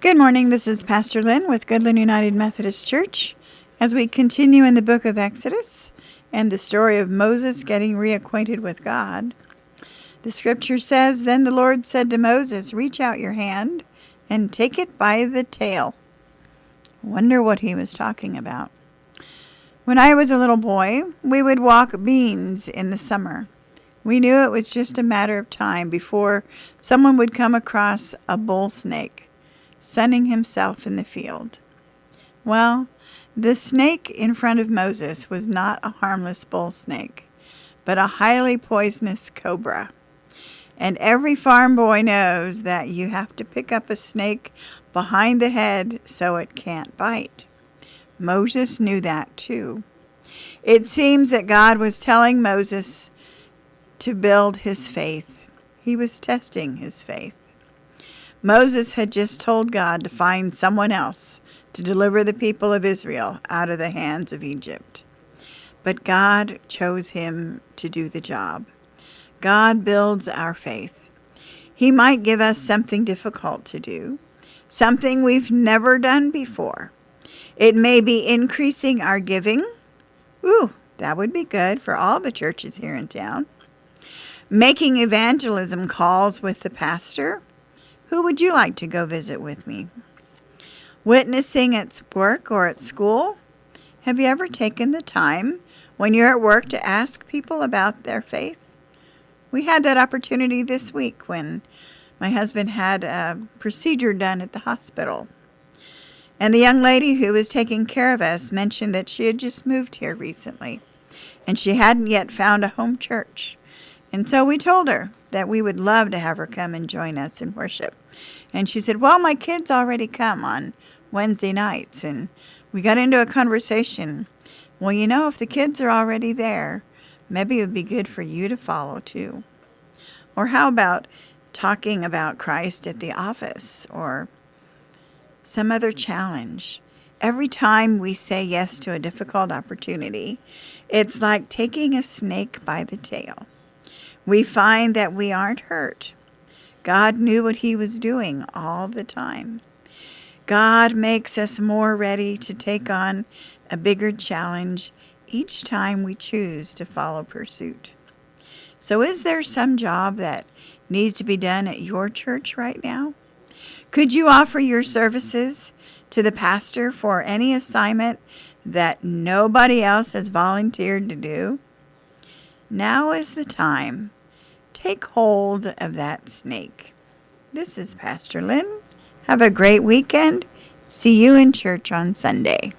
Good morning. This is Pastor Lyn with Goodland United Methodist Church as we continue in the book of Exodus and the story of Moses getting reacquainted with God. The scripture says, "Then the Lord said to Moses, 'Reach out your hand and take it by the tail.'" Wonder what he was talking about. When I was a little boy, we would walk beans in the summer. We knew it was just a matter of time before someone would come across a bull snake, sunning himself in the field. Well, the snake in front of Moses was not a harmless bull snake, but a highly poisonous cobra. And every farm boy knows that you have to pick up a snake behind the head so it can't bite. Moses knew that too. It seems that God was telling Moses to build his faith. He was testing his faith. Moses had just told God to find someone else to deliver the people of Israel out of the hands of Egypt. But God chose him to do the job. God builds our faith. He might give us something difficult to do, something we've never done before. It may be increasing our giving. Ooh, that would be good for all the churches here in town. Making evangelism calls with the pastor. Who would you like to go visit with me? Witnessing at work or at school? Have you ever taken the time when you're at work to ask people about their faith? We had that opportunity this week when my husband had a procedure done at the hospital. And the young lady who was taking care of us mentioned that she had just moved here recently and she hadn't yet found a home church. And so we told her that we would love to have her come and join us in worship. And she said, "Well, my kids already come on Wednesday nights." And we got into a conversation. Well, if the kids are already there, maybe it would be good for you to follow too. Or how about talking about Christ at the office or some other challenge? Every time we say yes to a difficult opportunity, it's like taking a snake by the tail. We find that we aren't hurt. God knew what he was doing all the time. God makes us more ready to take on a bigger challenge each time we choose to follow pursuit. So is there some job that needs to be done at your church right now? Could you offer your services to the pastor for any assignment that nobody else has volunteered to do? Now is the time. Take hold of that snake. This is Pastor Lyn. Have a great weekend. See you in church on Sunday.